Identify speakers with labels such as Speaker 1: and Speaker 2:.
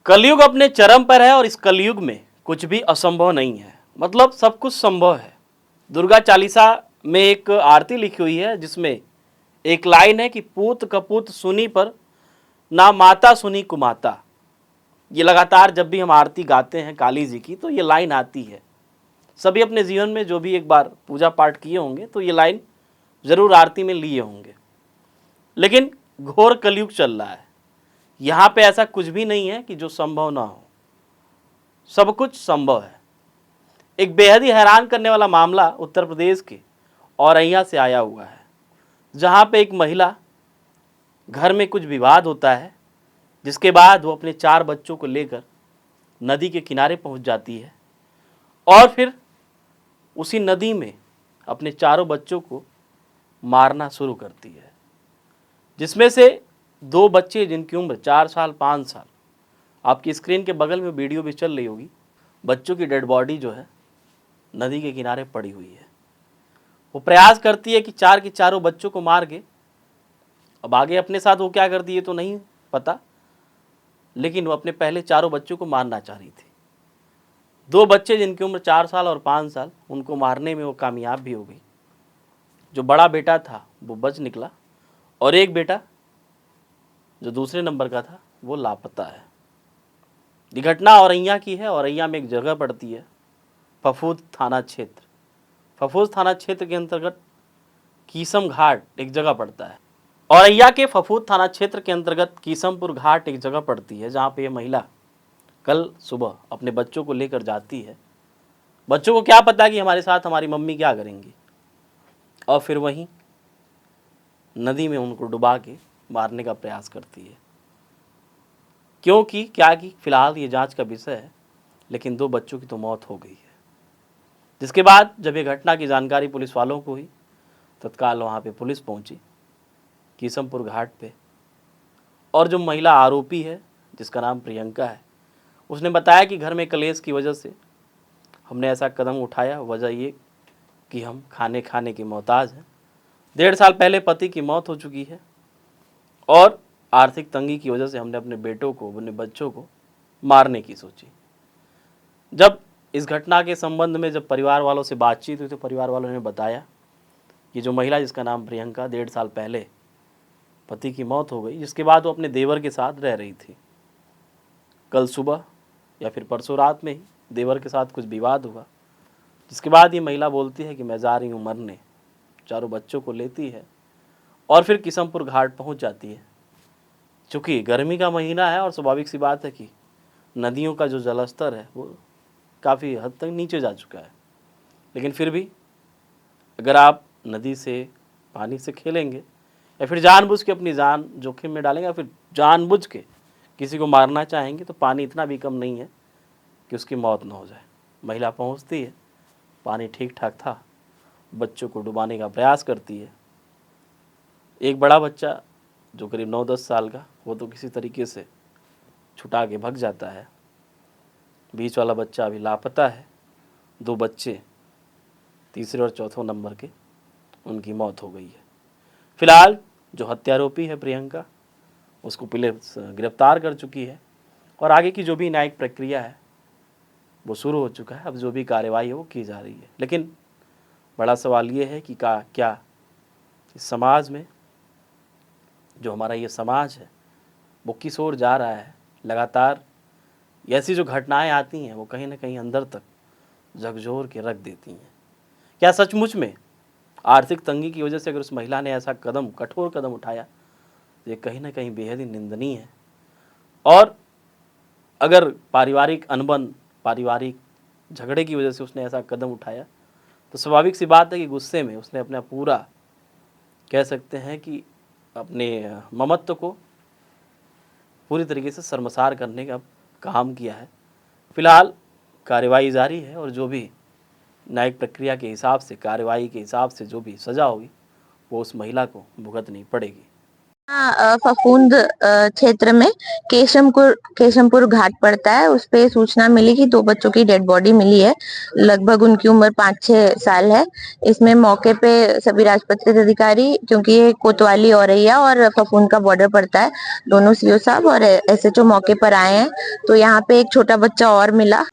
Speaker 1: कलयुग अपने चरम पर है और इस कलयुग में कुछ भी असंभव नहीं है, मतलब सब कुछ संभव है। दुर्गा चालीसा में एक आरती लिखी हुई है जिसमें एक लाइन है कि पूत कपूत सुनी पर ना माता सुनी कुमाता। ये लगातार जब भी हम आरती गाते हैं काली जी की तो ये लाइन आती है। सभी अपने जीवन में जो भी एक बार पूजा पाठ किए होंगे तो ये लाइन जरूर आरती में लिए होंगे। लेकिन घोर कलयुग चल रहा है, यहाँ पे ऐसा कुछ भी नहीं है कि जो संभव ना हो, सब कुछ संभव है। एक बेहद ही हैरान करने वाला मामला उत्तर प्रदेश के औरैया से आया हुआ है, जहाँ पे एक महिला घर में कुछ विवाद होता है, जिसके बाद वो अपने 4 बच्चों को लेकर नदी के किनारे पहुंच जाती है और फिर उसी नदी में अपने चारों बच्चों को मारना शुरू करती है, जिसमें से 2 बच्चे जिनकी उम्र 4 साल 5 साल, आपकी स्क्रीन के बगल में वीडियो भी चल रही होगी, बच्चों की डेड बॉडी जो है नदी के किनारे पड़ी हुई है। वो प्रयास करती है कि 4 के चारों बच्चों को मार के, अब आगे अपने साथ वो क्या करती है तो नहीं पता, लेकिन वो अपने पहले चारों बच्चों को मारना चाह रही थी। 2 बच्चे जिनकी उम्र 4 साल और 5 साल, उनको मारने में वो कामयाब भी हो गई। जो बड़ा बेटा था वो बच निकला और एक बेटा जो दूसरे नंबर का था वो लापता है। ये घटना औरैया की है। औरैया में एक जगह पड़ती है फफूद थाना क्षेत्र। फफूद थाना क्षेत्र के अंतर्गत कीसम घाट एक जगह पड़ता है। औरैया के फफूद थाना क्षेत्र के अंतर्गत कीसमपुर घाट एक जगह पड़ती है, जहाँ पे ये महिला कल सुबह अपने बच्चों को लेकर जाती है। बच्चों को क्या पता कि हमारे साथ हमारी मम्मी क्या करेंगी, और फिर वहीं नदी में उनको डुबा के मारने का प्रयास करती है। क्योंकि क्या कि फिलहाल ये जांच का विषय है, लेकिन 2 बच्चों की तो मौत हो गई है। जिसके बाद जब ये घटना की जानकारी पुलिस वालों को हुई, तत्काल वहाँ पे पुलिस पहुंची कीसमपुर घाट पे, और जो महिला आरोपी है जिसका नाम प्रियंका है, उसने बताया कि घर में कलेश की वजह से हमने ऐसा कदम उठाया। वजह ये कि हम खाने के मोहताज हैं। 1.5 साल पहले पति की मौत हो चुकी है और आर्थिक तंगी की वजह से हमने अपने बेटों को, अपने बच्चों को मारने की सोची। जब इस घटना के संबंध में जब परिवार वालों से बातचीत हुई तो परिवार वालों ने बताया कि जो महिला जिसका नाम प्रियंका, 1.5 साल पहले पति की मौत हो गई, जिसके बाद वो अपने देवर के साथ रह रही थी। कल सुबह या फिर परसों रात में ही देवर के साथ कुछ विवाद हुआ, जिसके बाद ये महिला बोलती है कि मैं जा रही हूँ मरने। चारों बच्चों को लेती है और फिर किशनपुर घाट पहुँच जाती है। चूँकि गर्मी का महीना है और स्वाभाविक सी बात है कि नदियों का जो जलस्तर है वो काफ़ी हद तक नीचे जा चुका है, लेकिन फिर भी अगर आप नदी से, पानी से खेलेंगे या फिर जानबूझ के अपनी जान जोखिम में डालेंगे या फिर जानबूझ के किसी को मारना चाहेंगे तो पानी इतना भी कम नहीं है कि उसकी मौत न हो जाए। महिला पहुंचती है, पानी ठीक ठाक था, बच्चों को डुबाने का प्रयास करती है। एक बड़ा बच्चा जो करीब 9-10 साल का, वो तो किसी तरीके से छुटा के भग जाता है। बीच वाला बच्चा अभी लापता है। 2 बच्चे तीसरे और चौथे नंबर के, उनकी मौत हो गई है। फिलहाल जो हत्यारोपी है प्रियंका, उसको पुलिस गिरफ्तार कर चुकी है और आगे की जो भी न्यायिक प्रक्रिया है वो शुरू हो चुका है। अब जो भी कार्रवाई है वो की जा रही है, लेकिन बड़ा सवाल ये है कि क्या इस समाज में, जो हमारा ये समाज है, वो किस ओर जा रहा है। लगातार ऐसी जो घटनाएं आती हैं वो कहीं ना कहीं अंदर तक झकझोर के रख देती हैं। क्या सचमुच में आर्थिक तंगी की वजह से अगर उस महिला ने ऐसा कदम, कठोर कदम उठाया, तो ये कहीं ना कहीं बेहद ही निंदनीय है। और अगर पारिवारिक अनबन, पारिवारिक झगड़े की वजह से उसने ऐसा कदम उठाया तो स्वाभाविक सी बात है कि गुस्से में उसने अपना पूरा, कह सकते हैं कि अपने ममत्व को पूरी तरीके से शर्मसार करने का काम किया है। फिलहाल कार्रवाई जारी है और जो भी न्यायिक प्रक्रिया के हिसाब से, कार्रवाई के हिसाब से जो भी सज़ा होगी वो उस महिला को भुगतनी पड़ेगी।
Speaker 2: फफूंद क्षेत्र में केशमपुर घाट पड़ता है। उस पे सूचना मिली कि 2 बच्चों की डेड बॉडी मिली है। लगभग उनकी उम्र 5-6 साल है। इसमें मौके पे सभी राजपत्रित अधिकारी, क्योंकि ये कोतवाली औरैया और फफूंद का बॉर्डर पड़ता है, दोनों सीओ साहब और एसएचओ मौके पर आए हैं। तो यहाँ पे एक छोटा बच्चा और मिला।